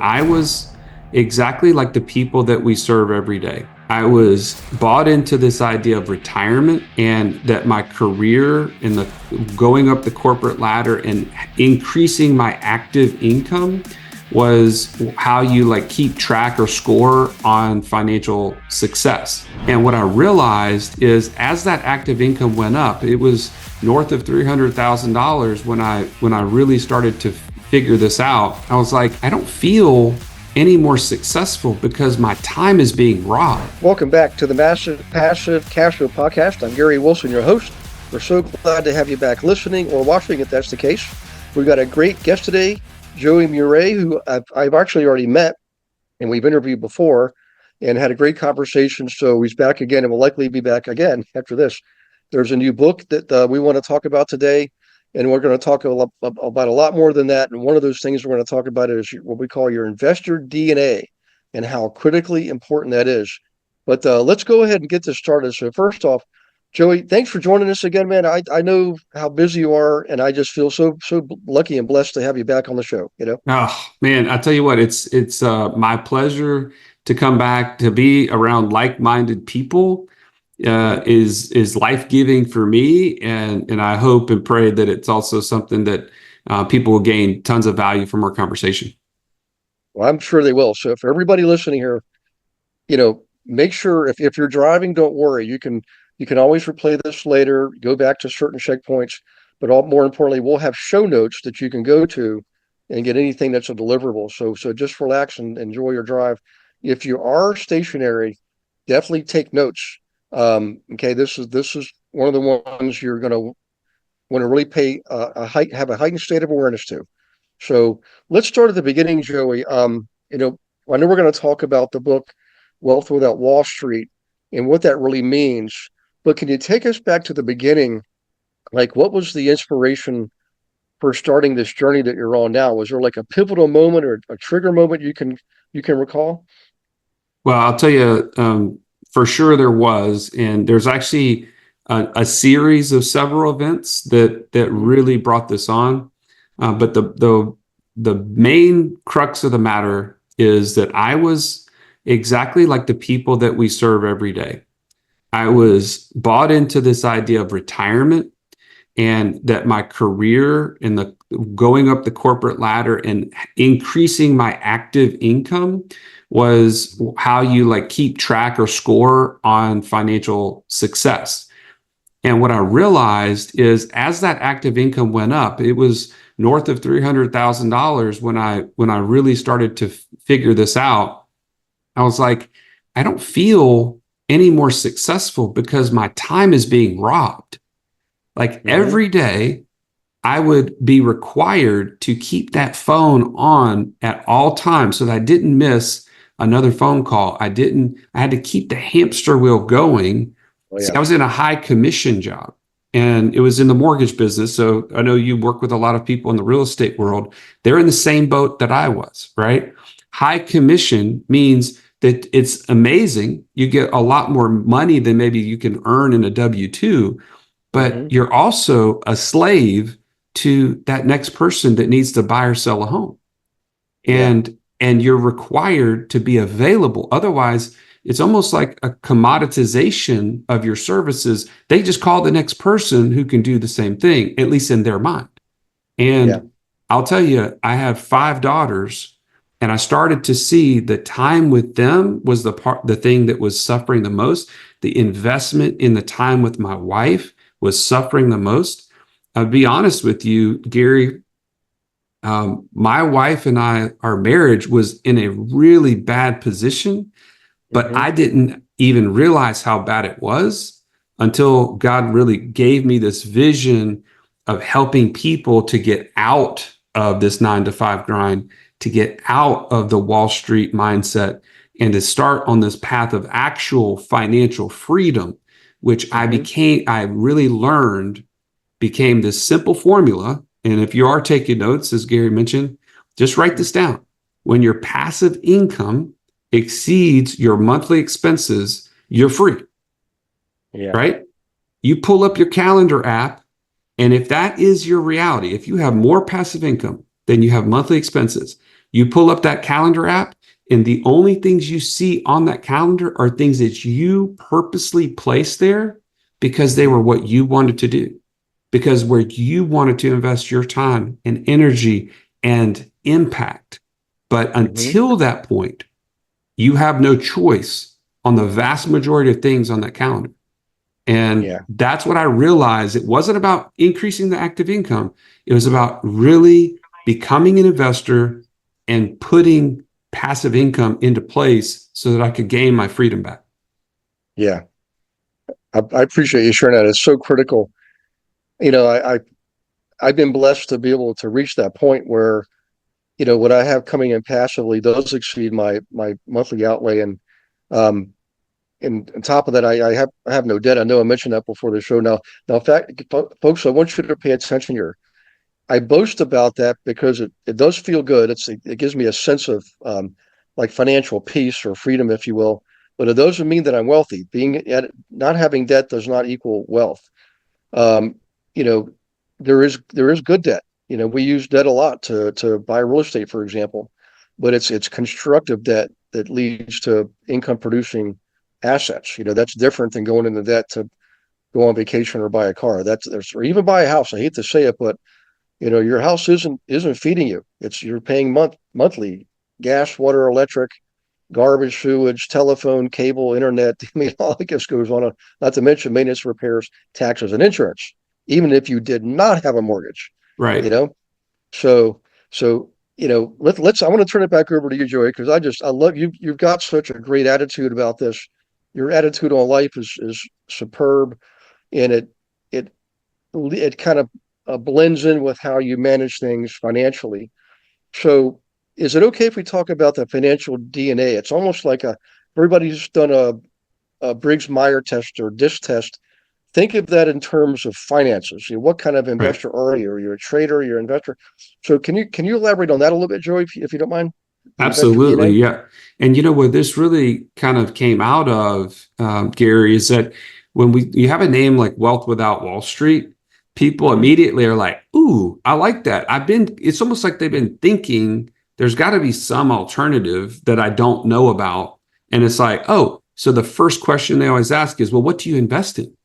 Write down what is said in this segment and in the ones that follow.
I was exactly like the people that we serve every day. I was bought into this idea of retirement and that my career and the going up the corporate ladder and increasing my active income was how you like keep track or score on financial success. And what I realized is as that active income went up, it was north of $300,000 when I really started to figure this out. I was like, I don't feel any more successful because my time is being robbed. Welcome back to the Massive Passive Cash Flow Podcast. I'm Gary Wilson, your host. We're so glad to have you back listening or watching if that's the case. We've got a great guest today, Joey Mure, who I've actually already met and we've interviewed before and had a great conversation. So he's back again and will likely be back again after this. There's a new book that we want to talk about today, and we're going to talk about a lot more than that. And one of those things we're going to talk about is what we call your investor DNA and how critically important that is. But let's go ahead and get this started. So first off, Joey, thanks for joining us again, man. I know how busy you are, and I just feel so lucky and blessed to have you back on the show. Oh man, I tell you what, it's my pleasure to come back to be around like-minded people. Is life-giving for me, and I hope and pray that it's also something that people will gain tons of value from our conversation. Well, I'm sure they will. So for everybody listening here, make sure if you're driving, don't worry. You can always replay this later, go back to certain checkpoints, but more importantly, we'll have show notes that you can go to and get anything that's a deliverable. So just relax and enjoy your drive. If you are stationary, definitely take notes. Okay, this is one of the ones you're going to want to really have a heightened state of awareness to. So let's start at the beginning, Joey. I know we're going to talk about the book Wealth Without Wall Street and what that really means. But can you take us back to the beginning? Like, what was the inspiration for starting this journey that you're on now? Was there like a pivotal moment or a trigger moment you can recall? Well, I'll tell you, for sure there was, and there's actually a series of several events that really brought this on. But the main crux of the matter is that I was exactly like the people that we serve every day. I was bought into this idea of retirement and that my career and the going up the corporate ladder and increasing my active income was how you like keep track or score on financial success. And what I realized is as that active income went up, it was north of $300,000 when I really started to figure this out. I was like, I don't feel any more successful because my time is being robbed. Like every day, I would be required to keep that phone on at all times so that I didn't miss another phone call. I had to keep the hamster wheel going. Oh See, yeah. I was in a high commission job and it was in the mortgage business. So I know you work with a lot of people in the real estate world. They're in the same boat that I was, right? High commission means that it's amazing. You get a lot more money than maybe you can earn in a W-2, but you're also a slave to that next person that needs to buy or sell a home. And you're required to be available. Otherwise, it's almost like a commoditization of your services. They just call the next person who can do the same thing, at least in their mind. And I'll tell you, I have 5 daughters, and I started to see the time with them was the thing that was suffering the most. The investment in the time with my wife was suffering the most. I'll be honest with you, Gary. My wife and our marriage was in a really bad position, but I didn't even realize how bad it was until God really gave me this vision of helping people to get out of this 9 to 5 grind, to get out of the Wall Street mindset, and to start on this path of actual financial freedom, which I really learned became this simple formula. And if you are taking notes, as Gary mentioned, just write this down. When your passive income exceeds your monthly expenses, you're free, right? You pull up your calendar app, and if that is your reality, if you have more passive income than you have monthly expenses, You pull up that calendar app, and the only things you see on that calendar are things that you purposely placed there because they were what you wanted to do, because where you wanted to invest your time and energy and impact. But Hmm. until that point, you have no choice on the vast majority of things on that calendar. And Yeah. that's what I realized. It wasn't about increasing the active income. It was about really becoming an investor and putting passive income into place so that I could gain my freedom back. Yeah. I appreciate you sharing that. It's so critical. You know, I've been blessed to be able to reach that point where, what I have coming in passively does exceed my monthly outlay. Um, and on top of that, I have no debt. I know I mentioned that before the show. Now, in fact, folks, I want you to pay attention here. I boast about that because it does feel good. It gives me a sense of like financial peace or freedom, if you will. But it doesn't mean that I'm wealthy. Not having debt does not equal wealth. Um, you know, there is good debt. We use debt a lot to buy real estate, for example, but it's constructive debt that leads to income producing assets. That's different than going into debt to go on vacation or buy a car. Or even buy a house. I hate to say it, but your house isn't feeding you. You're paying monthly gas, water, electric, garbage, sewage, telephone, cable, internet. I mean, all the gifts goes on. Not to mention maintenance, repairs, taxes, and insurance. Even if you did not have a mortgage, you Right. know. So let's. I want to turn it back over to you, Joey, because I love you. You've got such a great attitude about this. Your attitude on life is superb, and it it kind of blends in with how you manage things financially. So, is it okay if we talk about the financial DNA? It's almost like everybody's done a Briggs Meyer test or DISC test. Think of that in terms of finances. What kind of Right. investor are you? Are you a trader? You're an investor. So, can you elaborate on that a little bit, Joey, if you don't mind? The investor Absolutely. DNA. Yeah. And where this really kind of came out of, Gary, is that when you have a name like Wealth Without Wall Street, people Hmm. immediately are like, ooh, I like that. It's almost like they've been thinking there's got to be some alternative that I don't know about. And it's like, oh, so the first question they always ask is, well, what do you invest in?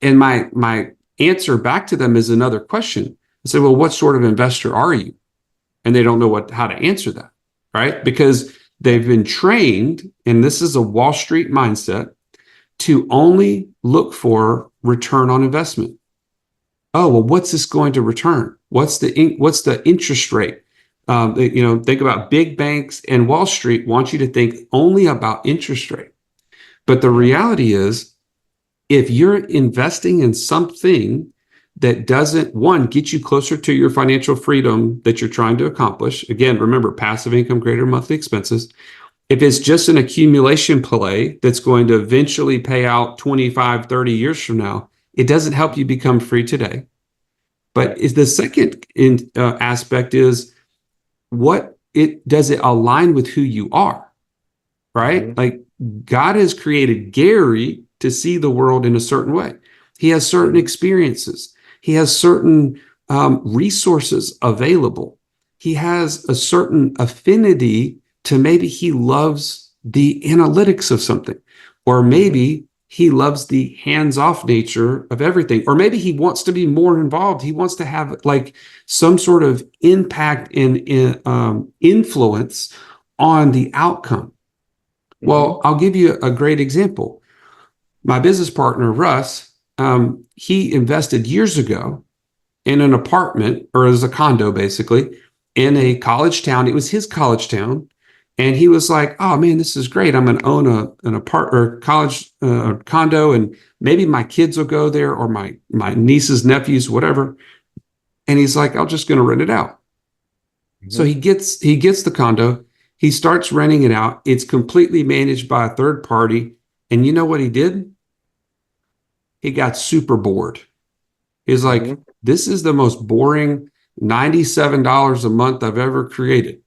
And my answer back to them is another question. I say, well, what sort of investor are you? And they don't know how to answer that, right? Because they've been trained, and this is a Wall Street mindset, to only look for return on investment. Oh, well, what's this going to return? What's the interest rate? Think about big banks and Wall Street want you to think only about interest rate. But the Yeah. reality is, if you're investing in something that doesn't, one, get you closer to your financial freedom that you're trying to accomplish, again, remember passive income, greater monthly expenses. If it's just an accumulation play that's going to eventually pay out 25, 30 years from now, it doesn't help you become free today. But Right. is the second aspect is what it does it align with who you are, right? Hmm. Like God has created Gary to see the world in a certain way. He has certain Hmm. experiences. He has certain resources available. He has a certain affinity to, maybe he loves the analytics of something, or Hmm. maybe he loves the hands-off nature of everything, or maybe he wants to be more involved. He wants to have like some sort of impact and influence on the outcome. Hmm. Well, I'll give you a great example. My business partner, Russ, he invested years ago in an apartment, or as a condo basically, in Hmm. a college town. It was his college town. And he was like, oh man, this is great. I'm going to own an apart or college condo, and maybe my kids will go there, or my nieces, nephews, whatever. And he's like, I'm just going to rent it out. So Hmm. he gets the condo, he starts renting it out. It's completely managed by a third party. And you know what he did? He got super bored. He's like, Hmm. this is the most boring $97 a month I've ever created.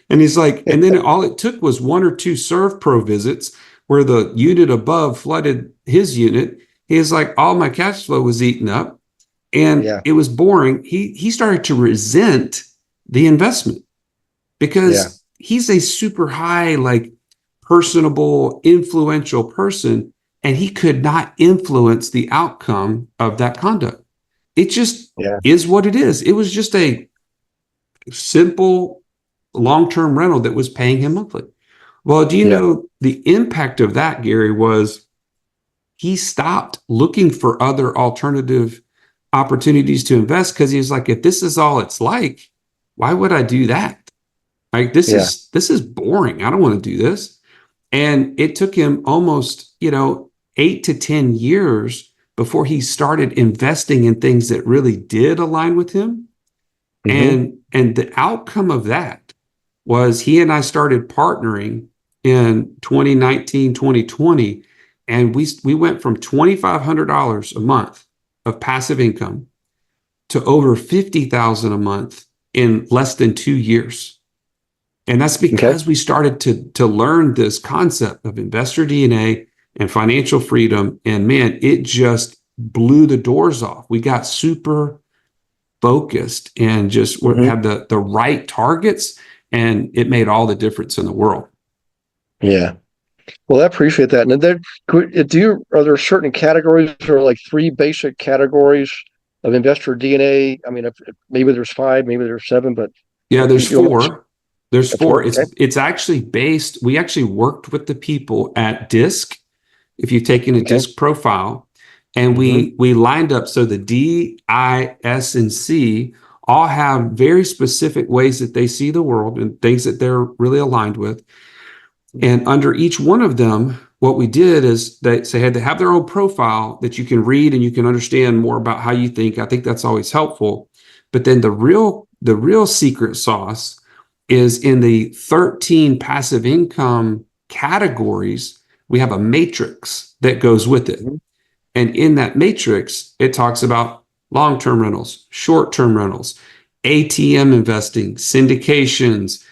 And he's like, and then all it took was one or two Serve Pro visits where the unit above flooded his unit. He's like, all my cash flow was eaten up and Yeah. it was boring. He started to resent the investment Yeah. because he's a super high, like personable, influential person, and he could not influence the outcome of that conduct. It just Yeah. is what it is. It was just a simple long-term rental that was paying him monthly. Well, do you Yeah. know the impact of that, Gary, was he stopped looking for other alternative opportunities to invest because he was like, if this is all it's like, why would I do that? Like Yeah. this is boring. I don't want to do this. And it took him almost, 8 to 10 years before he started investing in things that really did align with him. Hmm. And the outcome of that was he and I started partnering in 2019, 2020, and we went from $2,500 a month of passive income to over 50,000 a month in less than 2 years. And that's Okay. because we started to learn this concept of investor DNA and financial freedom. And man, it just blew the doors off. We got super focused and just Hmm. had the right targets, and it made all the difference in the world. Yeah. Well, I appreciate that. And then, are there certain categories or like three basic categories of investor DNA? I mean, maybe there's five, maybe there's seven, but Yeah, you, there's you want four. There's a four. four? It's Okay. it's actually based. We actually worked with the people at Disc. If you've taken a Okay. Disc profile, and Hmm. we lined up so the D, I, S, and C all have very specific ways that they see the world and things that they're really aligned with. And under each one of them, what we did is they had to have their own profile that you can read and you can understand more about how you think. I think that's always helpful. But then the real secret sauce is in the 13 passive income categories. We have a matrix that goes with it. Hmm. And in that matrix, it talks about long-term rentals, short-term rentals, ATM investing, syndications,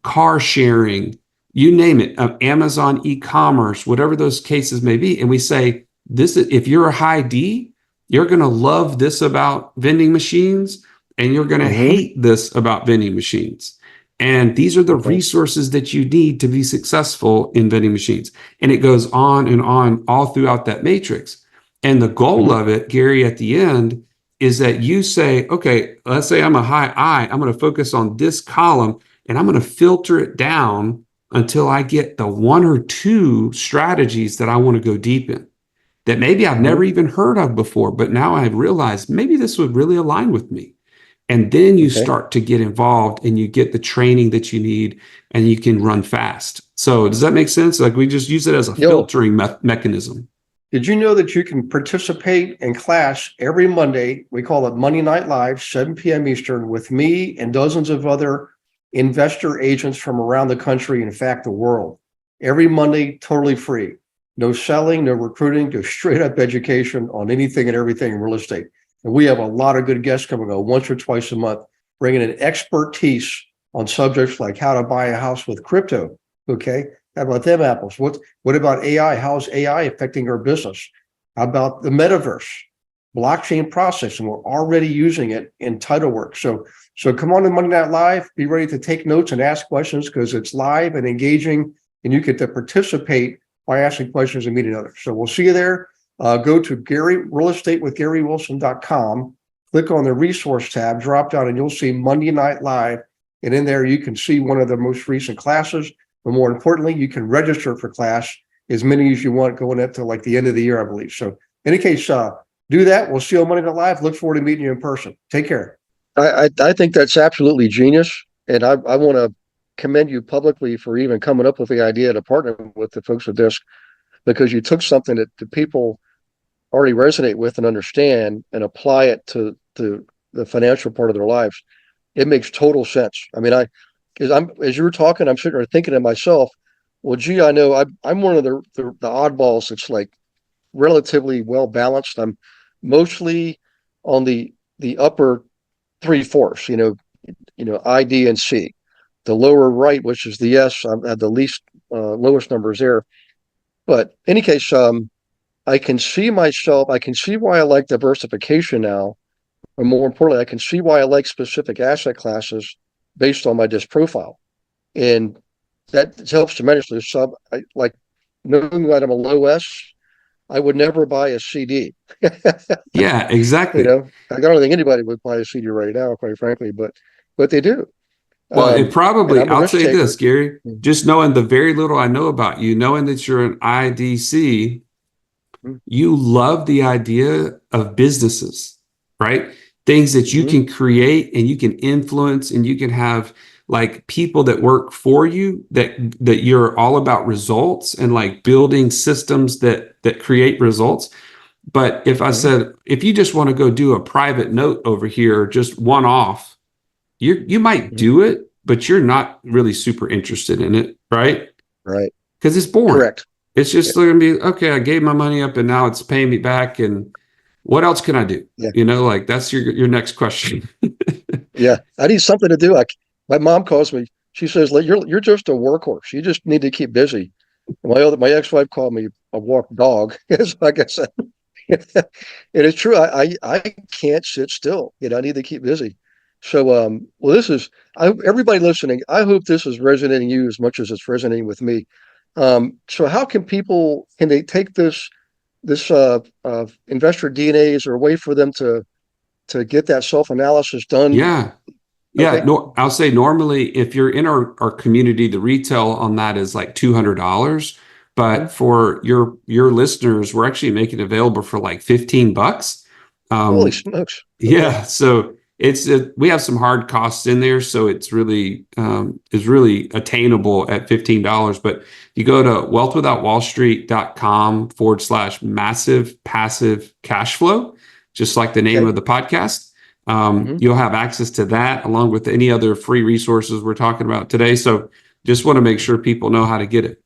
car sharing, you name it, Amazon e-commerce, whatever those cases may be. And we say, this is, if you're a high D, you're going to love this about vending machines, and you're going to Hmm. hate this about vending machines. And these are the Okay. resources that you need to be successful in vending machines. And it goes on all throughout that matrix. And the goal Hmm. of it, Gary, at the end is that you say, okay, let's say I'm a high I, I'm going to focus on this column and I'm going to filter it down until I get the one or two strategies that I want to go deep in that maybe I've Hmm. never even heard of before, but now I've realized maybe this would really align with me. And then you Okay. start to get involved and you get the training that you need and you can run fast. So does that make sense? Like we just use it as a Yo, filtering mechanism. Did you know that you can participate in class every Monday? We call it Monday Night Live, 7 p.m. Eastern, with me and dozens of other investor agents from around the country, in fact, the world. Every Monday, totally free. No selling, no recruiting, just straight up education on anything and everything in real estate. And we have a lot of good guests coming on once or twice a month, bringing in expertise on subjects like how to buy a house with crypto. Okay. How about them apples? What about AI? How's AI affecting our business? How about the metaverse, blockchain processing? We're already using it in title work. So come on to Monday Night Live. Be ready to take notes and ask questions because it's live and engaging, and you get to participate by asking questions and meeting others. So we'll see you there. Go to GaryRealEstateWithGaryWilson.com. Click on the resource tab, drop down, and you'll see Monday Night Live. And in there, you can see one of the most recent classes. But more importantly, you can register for class as many as you want going up to like the end of the year, I believe. So in any case, do that. We'll see you on Monday Night Live. Look forward to meeting you in person. Take care. I think that's absolutely genius, and I want to commend you publicly for even coming up with the idea to partner with the folks at Disc because you took something that the people already resonate with and understand and apply it to the financial part of their lives. It makes total sense. I mean, as you were talking, I'm sitting there thinking to myself, well, gee, I know I'm one of the oddballs that's like relatively well balanced. I'm mostly on the upper three-fourths, I, D, and C. The lower right, which is the S, I had the least lowest numbers there. But in any case, I can see myself. I can see why I like diversification now or more importantly, I can see why I like specific asset classes based on my disc profile. And that helps tremendously. So like knowing that I'm a low S, I would never buy a CD. Yeah, You exactly. know, I don't think anybody would buy a CD right now, quite frankly, but they do. Well, it And probably, I'm a I'll risk say this, taker. Gary, just knowing the very little I know about you, knowing that you're an IDC, you love the idea of businesses, right? Things that you Mm-hmm. can create and you can influence and you can have like people that work for you that you're all about results and like building systems that create results. But if I Mm-hmm. said, if you just want to go do a private note over here, just one off, you might Mm-hmm. do it, but you're not really super interested in it, right? Right. Because it's boring. Correct. It's Yeah. just going to be, okay, I gave my money up and now it's paying me back. And what else can I do? Yeah. You know, like that's your next question. Yeah. I need something to do. My mom calls me. She says, you're just a workhorse. You just need to keep busy. My ex-wife called me a walk dog. It's like I said. It is true. I can't sit still. I need to keep busy. So well, everybody listening, I hope this is resonating you as much as it's resonating with me. So how can they take this investor DNA? Is there a way for them to get that self-analysis done? Yeah. Yeah. Okay. No, I'll say normally if you're in our community, the retail on that is like $200. Hmm. But for your listeners, we're actually making it available for like $15. Holy Um, smokes. Okay. Yeah, so we have some hard costs in there, so it's really attainable at $15. But you go to wealthwithoutwallstreet.com/massive passive cash flow, just like the name Okay. of the podcast. Hmm. You'll have access to that along with any other free resources we're talking about today. So just want to make sure people know how to get it.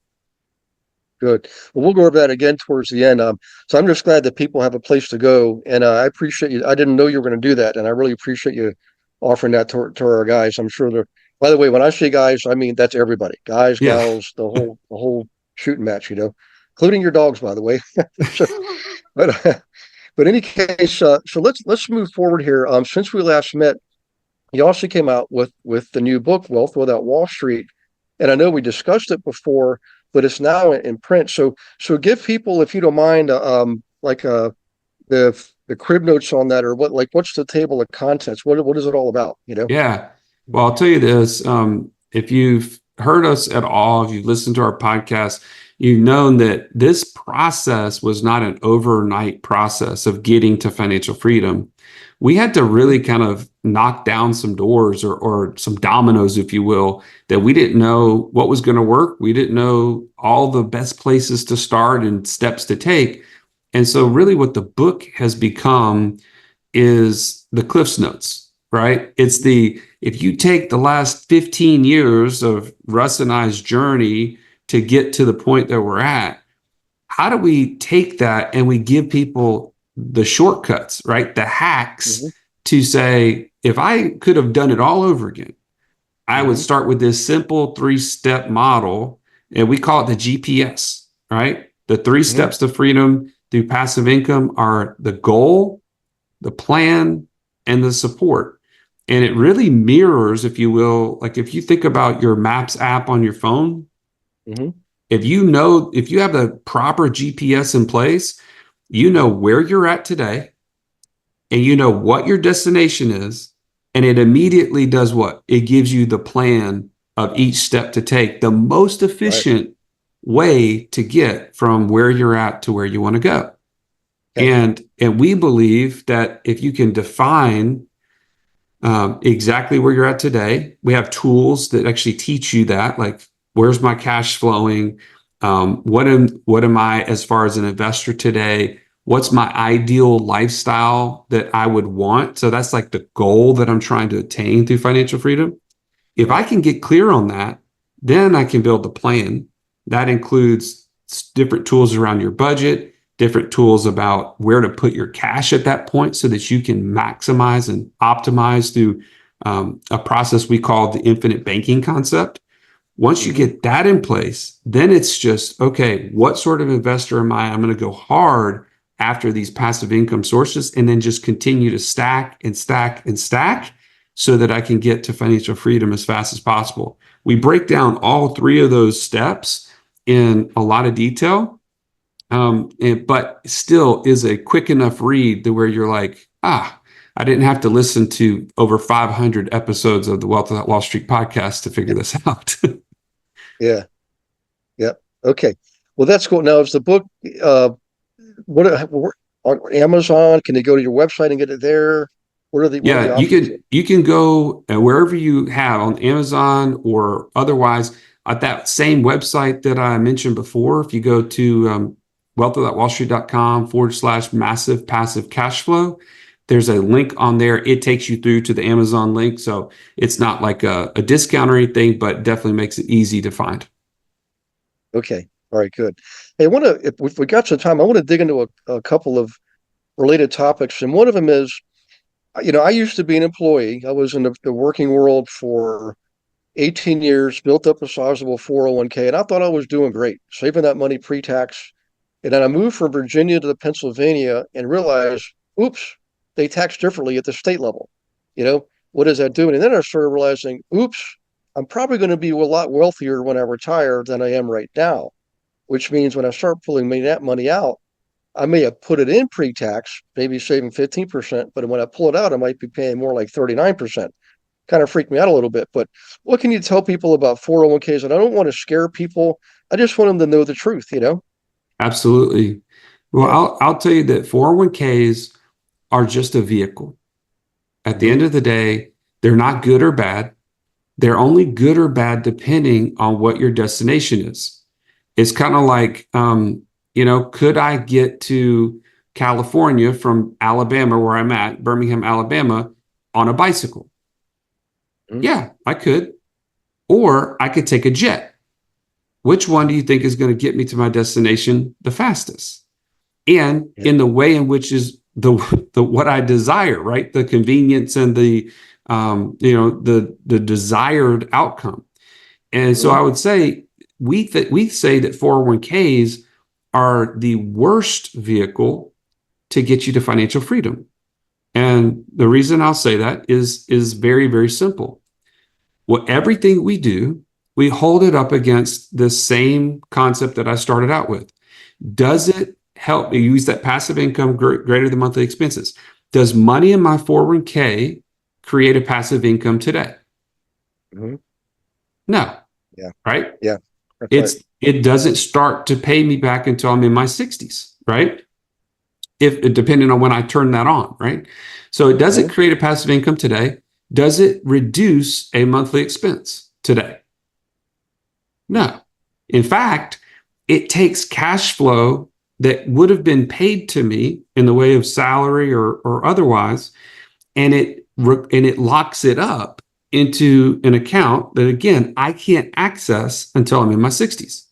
Good. Well, we'll go over that again towards the end. So I'm just glad that people have a place to go, and I appreciate you. I didn't know you were going to do that, and I really appreciate you offering that to our guys. I'm sure they're. By the way, when I say guys, I mean that's everybody, guys, Yeah. gals, the whole shooting match, including your dogs, by the way. So, but but in any case, so let's move forward here. Since we last met, you also came out with the new book, Wealth Without Wall Street, and I know we discussed it before, but it's now in print. So give people, if you don't mind, the crib notes on that, or what's the table of contents? What is it all about? Yeah. Well, I'll tell you this. If you've heard us at all, if you've listened to our podcast, you've known that this process was not an overnight process of getting to financial freedom. We had to really kind of knock down some doors or some dominoes, if you will, that we didn't know what was going to work. We didn't know all the best places to start and steps to take. And so really what the book has become is the Cliffs Notes, right? If you take the last 15 years of Russ and I's journey to get to the point that we're at, how do we take that and we give people the shortcuts, right? The hacks Mm-hmm. to say, if I could have done it all over again, I would Mm-hmm. start with this simple 3-step model, and we call it the GPS, right? The three Mm-hmm. steps to freedom through passive income are the goal, the plan, and the support. And it really mirrors, if you will, like if you think about your Maps app on your phone, Mm-hmm. if you have the proper GPS in place, you know where you're at today and you know what your destination is. And it immediately does what? It gives you the plan of each step to take, the most Right. efficient way to get from where you're at to where you want to go. Okay. And we believe that if you can define exactly where you're at today, we have tools that actually teach you that, like where's my cash flowing, what am I as far as an investor today, what's my ideal lifestyle that I would want. So that's like the goal that I'm trying to attain through financial freedom. If Right. I can get clear on that, then I can build the plan. That includes different tools around your budget, different tools about where to put your cash at that point so that you can maximize and optimize through a process we call the infinite banking concept. Once you Mm-hmm. get that in place, then it's just, okay, what sort of investor am I? I'm going to go hard after these passive income sources and then just continue to stack and stack and stack so that I can get to financial freedom as fast as possible. We break down all three of those steps in a lot of detail, but still is a quick enough read to where you're like, I didn't have to listen to over 500 episodes of the Wealth of Wall Street podcast to figure this out. Yeah. Yeah. Okay. Well, that's cool. Now, is the book on Amazon? Can you go to your website and get it there? What are the Yeah, options? you can go wherever you have on Amazon or otherwise at that same website that I mentioned before. If you go to wealth.wallstreet.com/massive passive cash flow, there's a link on there. It takes you through to the Amazon link. So it's not like a discount or anything, but definitely makes it easy to find. Okay. All right. Good. Hey, if we got some time, I want to dig into a couple of related topics. And one of them is, I used to be an employee. I was in the working world for 18 years, built up a sizable 401k, and I thought I was doing great, saving that money pre-tax. And then I moved from Virginia to Pennsylvania and realized, oops, they tax differently at the state level. What is that doing? And then I started realizing, oops, I'm probably going to be a lot wealthier when I retire than I am right now, which means when I start pulling that money out, I may have put it in pre-tax, maybe saving 15%, but when I pull it out, I might be paying more like 39%. Kind of freaked me out a little bit. But what can you tell people about 401ks? And I don't want to scare people. I just want them to know the truth. Absolutely. Well, Yeah. I'll tell you that 401ks are just a vehicle. At the end of the day, they're not good or bad. They're only good or bad depending on what your destination is. It's kind of like, could I get to California from Alabama, where I'm at, Birmingham, Alabama, on a bicycle? Mhm. Yeah, I could. Or I could take a jet. Which one do you think is going to get me to my destination the fastest? And Yeah. in the way in which is the what I desire, right? The convenience and the desired outcome. And so I Mhm. would say we say that 401ks are the worst vehicle to get you to financial freedom. And the reason I'll say that is very, very simple. Well, everything we do, we hold it up against the same concept that I started out with. Does it help me use that passive income greater than monthly expenses? Does money in my 401k create a passive income today? Mhm. No, Yeah. right? Yeah. That's right. It doesn't start to pay me back until I'm in my 60s, right? If depending on when I turn that on, right? So it doesn't Mhm. create a passive income today. Does it reduce a monthly expense today? No. In fact, it takes cash flow that would have been paid to me in the way of salary or otherwise, and it locks it up into an account that again I can't access until I'm in my 60s.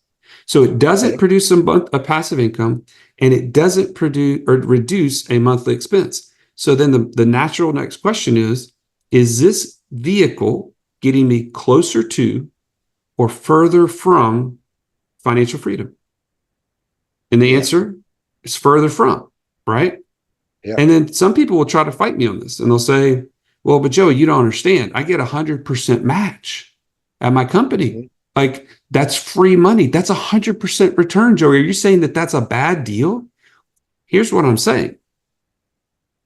So it doesn't Okay. produce a passive income, and it doesn't produce or reduce a monthly expense. So then the natural next question is this vehicle getting me closer to or further from financial freedom? And the Yeah. answer is further from, right? Yeah. And then some people will try to fight me on this and they'll say, well, but Joe, you don't understand. I get 100% match at my company. Mhm. Like that's free money. That's 100% return, Joe. Are you saying that that's a bad deal? Here's what I'm saying.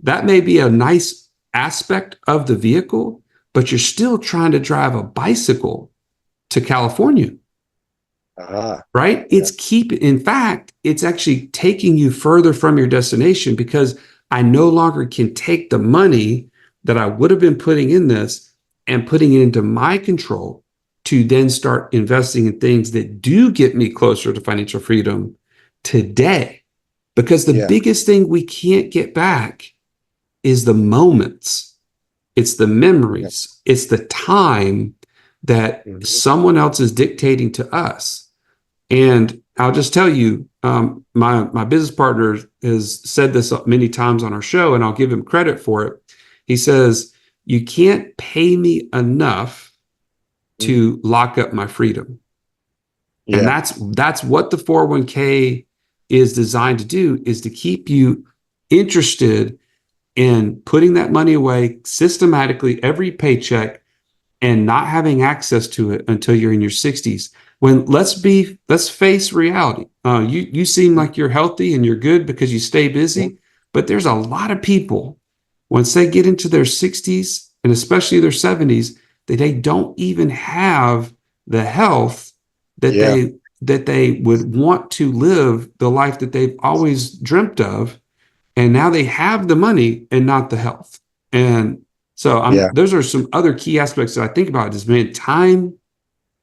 That may be a nice aspect of the vehicle, but you're still trying to drive a bicycle to California. Ah. Right? Yeah. In fact, it's actually taking you further from your destination because I no longer can take the money that I would have been putting in this and putting it into my control to then start investing in things that do get me closer to financial freedom today. Because the Yeah. biggest thing we can't get back is the moments, it's the Yeah. memories, it's the time that Mhm. someone else is dictating to us. And I'll just tell you, my business partner has said this many times on our show, and I'll give him credit for it. He says, "You can't pay me enough Mhm. to lock up my freedom," and Yeah. that's what the 401k is designed to do is to keep you interested in putting that money away systematically every paycheck and not having access to it until you're in your 60s. When let's face reality. You seem like you're healthy and you're good because you stay busy, but there's a lot of people once they get into their 60s and especially their 70s that they don't even have the health that they would want to live the life that they've always dreamt of, and now they have the money and not the health. And so those are some other key aspects that I think about is, man, time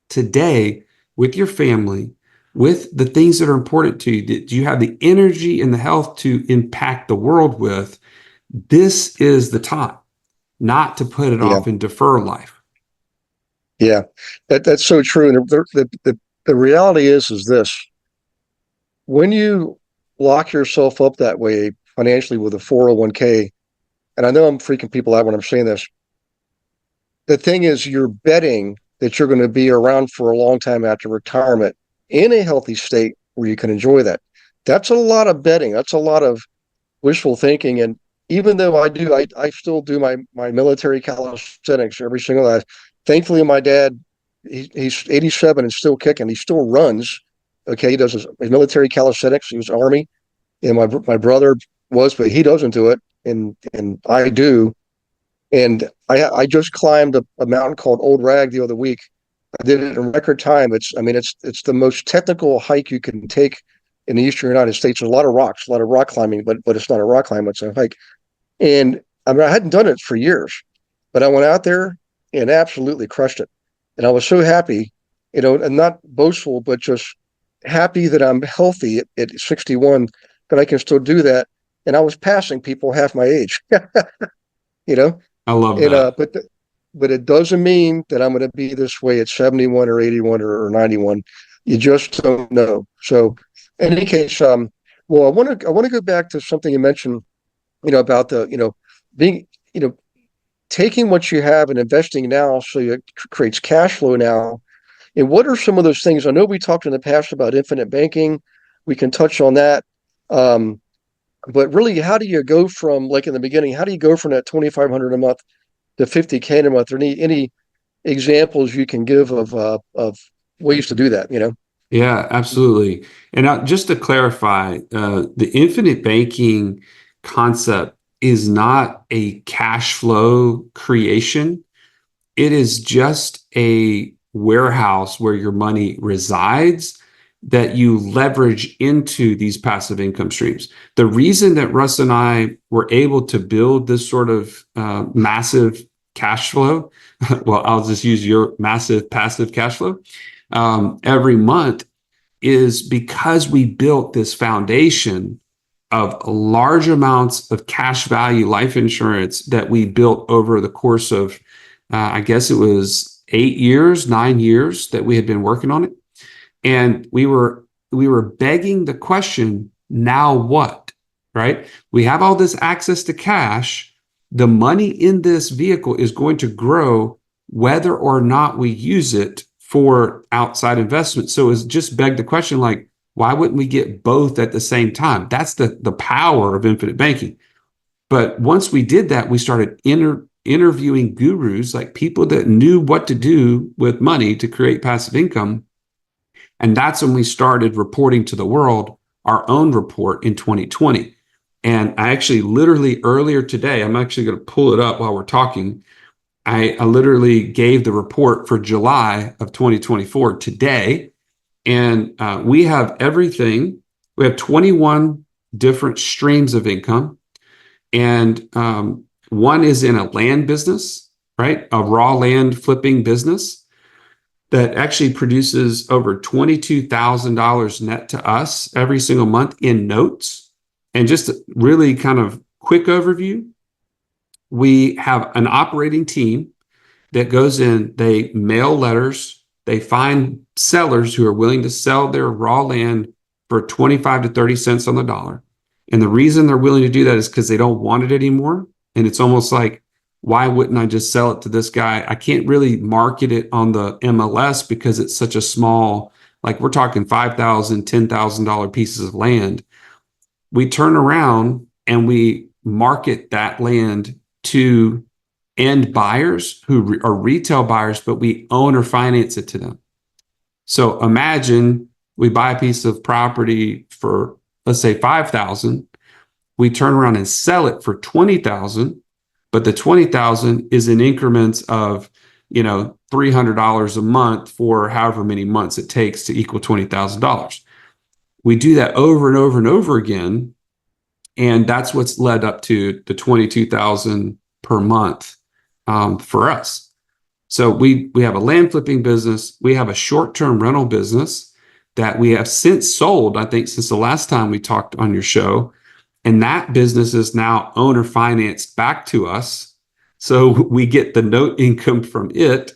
today with your family, with the things that are important to you, that you have the energy and the health to impact the world with. This is the time, not to put it off and defer life. Yeah, that's so true. And the reality is this: when you lock yourself up that way financially with a 401k, and I know I'm freaking people out when I'm saying this, the thing is you're betting that you're going to be around for a long time after retirement in a healthy state where you can enjoy that. That's a lot of betting. That's a lot of wishful thinking. And even though I still do my military calisthenics every single day. Thankfully, my dad, he's 87 and still kicking. He still runs. Okay, he does his military calisthenics. He was Army, and my brother was, but he doesn't do it, and I do. And I just climbed a mountain called Old Rag the other week. I did it in record time. It's the most technical hike you can take in the eastern United States. There's a lot of rocks, a lot of rock climbing, but it's not a rock climb, it's a hike. And I hadn't done it for years, but I went out there and absolutely crushed it. And I was so happy, and not boastful, but just happy that I'm healthy at 61, that I can still do that. And I was passing people half my age, I love that. But it doesn't mean that I'm going to be this way at 71 or 81 or 91. You just don't know. So in any case, well, I want to go back to something you mentioned, about the, being, taking what you have and investing now so it creates cash flow now. And what are some of those things? I know we talked in the past about infinite banking. We can touch on that. But really, how do you go from, like in the beginning, how do you go from that 2,500 a month to 50K a month? Are any examples you can give of ways to do that? Yeah, absolutely. And just to clarify, the infinite banking concept is not a cash flow creation. It is just a warehouse where your money resides that you leverage into these passive income streams. The reason that Russ and I were able to build this sort of massive cash flow, well, I'll just use your massive passive cash flow every month, is because we built this foundation of large amounts of cash value life insurance that we built over the course of, I guess it was 9 years that we had been working on it. And we were begging the question, now what, right? We have all this access to cash. The money in this vehicle is going to grow whether or not we use it for outside investment. So it's just begged the question, like, why wouldn't we get both at the same time? That's the power of infinite banking. But once we did that, we started interviewing gurus, like people that knew what to do with money to create passive income. And that's when we started reporting to the world our own report in 2020. And I actually literally earlier today, I'm actually going to pull it up while we're talking. I literally gave the report for July of 2024 today. And we have everything. We have 21 different streams of income. And one is in a land business, right? A raw land flipping business that actually produces over $22,000 net to us every single month in notes. And just a really kind of quick overview, we have an operating team that goes in, they mail letters, they find sellers who are willing to sell their raw land for 25 to 30 cents on the dollar. And the reason they're willing to do that is because they don't want it anymore. And it's almost like, why wouldn't I just sell it to this guy? I can't really market it on the MLS because it's such a small like we're talking $5,000, $10,000 pieces of land. We turn around and we market that land to end buyers who are retail buyers, but we own or finance it to them. So imagine we buy a piece of property for, let's say, 5,000. We turn around and sell it for 20,000, but the 20,000 is in increments of, $300 a month for however many months it takes to equal $20,000. We do that over and over and over again, and that's what's led up to the 22,000 per month for us. So we have a land flipping business. We have a short-term rental business that we have since sold, I think, since the last time we talked on your show. And that business is now owner financed back to us. So we get the note income from it,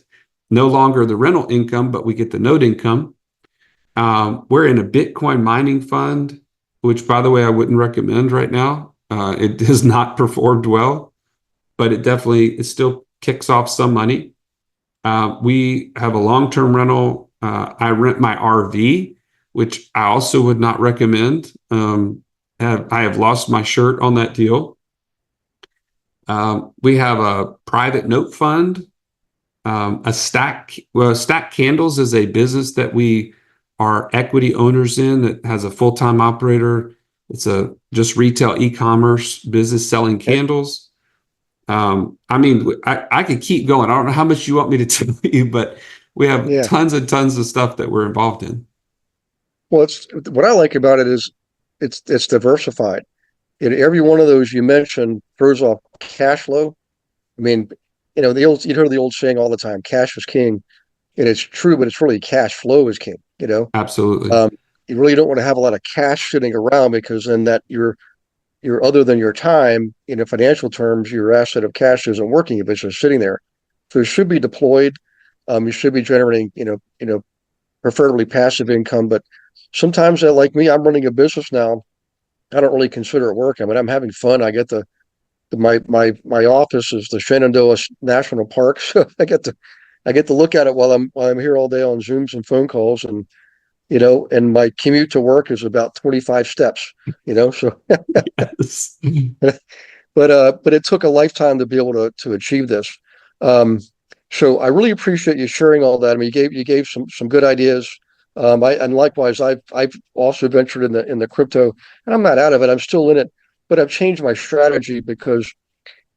no longer the rental income, but we get the note income. We're in a Bitcoin mining fund, which, by the way, I wouldn't recommend right now. It has not performed well, but it still kicks off some money. We have a long-term rental. I rent my RV, which I also would not recommend. I have lost my shirt on that deal. We have a private note fund. Stack Candles is a business that we are equity owners in that has a full-time operator. It's a just retail e-commerce business selling candles. I could keep going. I don't know how much you want me to tell you, but we have tons and tons of stuff that we're involved in. Well, it's what I like about it is it's diversified. In every one of those you mentioned throws off cash flow. I mean, you heard the old saying all the time, cash is king. And it's true, but it's really cash flow is king, Absolutely. You really don't want to have a lot of cash sitting around, because then that you're other than your time, in financial terms, your asset of cash isn't working if it's just sitting there. So it should be deployed. You should be generating, preferably passive income. But sometimes, like me, I'm running a business now. I don't really consider it work. I mean, I'm having fun. I get my office is the Shenandoah National Park, so I get to look at it while I'm here all day on Zooms and phone calls, and and my commute to work is about 25 steps. So Yes. but it took a lifetime to be able to achieve this. So I really appreciate you sharing all that. I mean, you gave some good ideas. And likewise, I've also ventured in the crypto, and I'm not out of it. I'm still in it, but I've changed my strategy because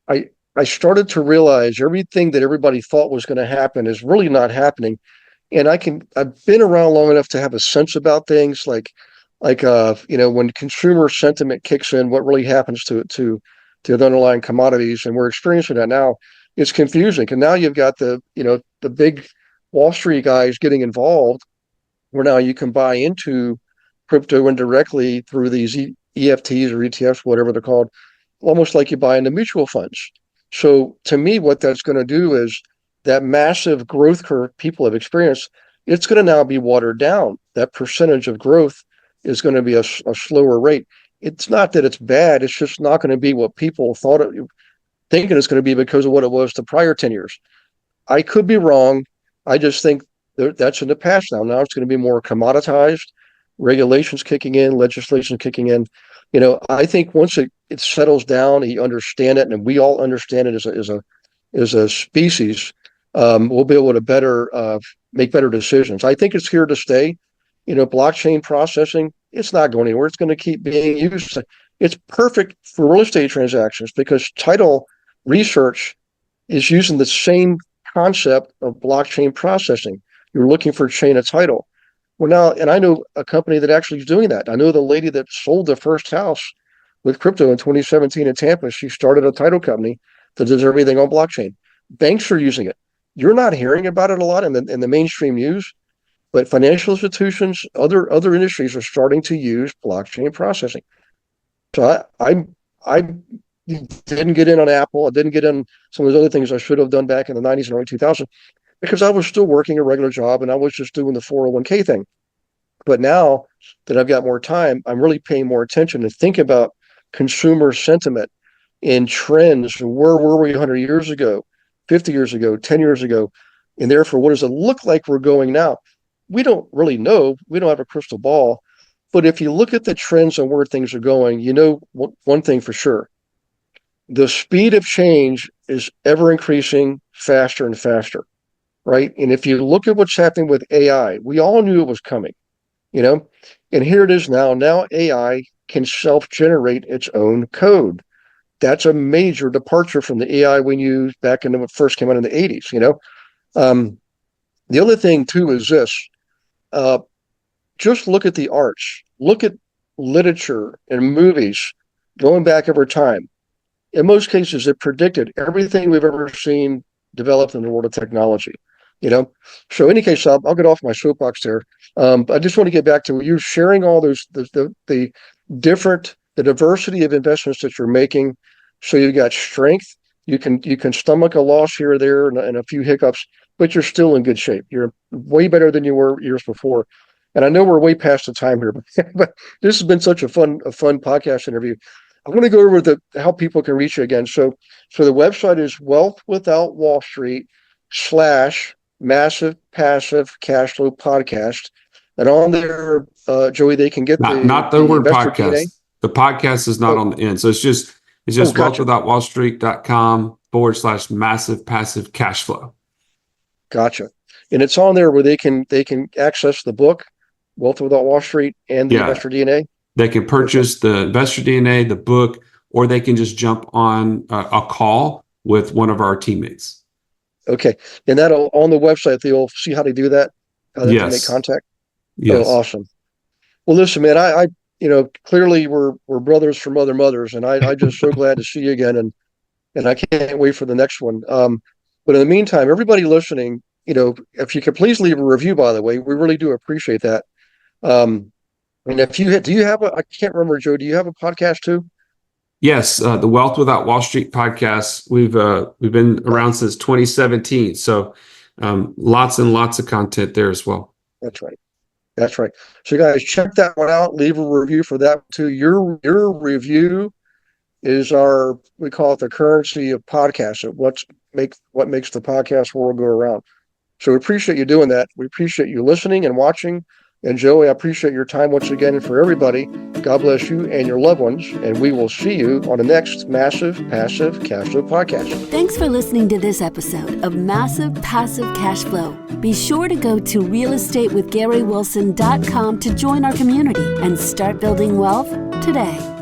I started to realize everything that everybody thought was going to happen is really not happening. And I've been around long enough to have a sense about things like when consumer sentiment kicks in, what really happens to the underlying commodities, and we're experiencing that now. It's confusing, and now you've got the big Wall Street guys getting involved, where now you can buy into crypto indirectly through these EFTs or ETFs, whatever they're called, almost like you buy into mutual funds. So to me, what that's going to do is that massive growth curve people have experienced, it's going to now be watered down. That percentage of growth is going to be a slower rate. It's not that it's bad. It's just not going to be what people thinking it's going to be because of what it was the prior 10 years. I could be wrong. I just think that's in the past now. Now it's going to be more commoditized, regulations kicking in, legislation kicking in. I think once it settles down, you understand it, and we all understand it as a species, we'll be able to make better decisions. I think it's here to stay. Blockchain processing, it's not going anywhere. It's going to keep being used. It's perfect for real estate transactions because title research is using the same concept of blockchain processing. You're looking for a chain of title. Well, now, and I know a company that actually is doing that. I know the lady that sold the first house with crypto in 2017 in Tampa. She started a title company that does everything on blockchain. Banks are using it. You're not hearing about it a lot in the mainstream news, but financial institutions, other industries are starting to use blockchain processing. So I didn't get in on Apple. I didn't get in some of those other things I should have done back in the 90s and early 2000s because I was still working a regular job and I was just doing the 401k thing. But now that I've got more time, I'm really paying more attention to think about consumer sentiment and trends. Where were we 100 years ago, 50 years ago, 10 years ago? And therefore, what does it look like we're going now? we don't really know. We don't have a crystal ball. But if you look at the trends and where things are going, you know one thing for sure. The speed of change is ever increasing faster and faster, right? And if you look at what's happening with AI, we all knew it was coming, you know, and here it is now. Now AI can self-generate its own code. That's a major departure from the AI we used back when it first came out in the 80s, you know. The other thing too is this. Uh, just look at the arts, look at literature and movies going back over time. In most cases, it predicted everything we've ever seen developed in the world of technology. You know, so in any case, I'll get off my soapbox there. I just want to get back to you sharing all those the different the diversity of investments that you're making. So you've got strength. You can stomach a loss here or there and a few hiccups, but you're still in good shape. You're way better than you were years before. And I know we're way past the time here, but this has been such a fun podcast interview. I'm going to go over how people can reach you again. So the website is Wealth Without Wall Street / Massive Passive Cash Flow Podcast. And on there, Joey, they can get not the word investor podcast. DNA. The podcast is not on the end. So it's just Gotcha. wealthwithoutwallstreet.com / massive passive cash flow. Gotcha. And it's on there where they can access the book, Wealth Without Wall Street, and the investor DNA. They can purchase the investor DNA, the book, or they can just jump on a call with one of our teammates. Okay. And that'll on the website, they'll see how to do that, how they can make contact. Yes. Oh, awesome. Well, listen, man, I clearly we're brothers from other mothers, and I just so glad to see you again, and I can't wait for the next one. But in the meantime, everybody listening, if you could please leave a review, by the way, we really do appreciate that. And if do you have I can't remember, Joe, do you have a podcast too? Yes, the Wealth Without Wall Street podcast. We've been around since 2017, so lots and lots of content there as well. That's right. That's right. So guys, check that one out. Leave a review for that too. Your review is we call it the currency of podcasts. What makes the podcast world go around. So we appreciate you doing that. We appreciate you listening and watching. And Joey, I appreciate your time once again. And for everybody, God bless you and your loved ones. And we will see you on the next Massive Passive Cash Flow podcast. Thanks for listening to this episode of Massive Passive Cash Flow. Be sure to go to realestatewithgarywilson.com to join our community and start building wealth today.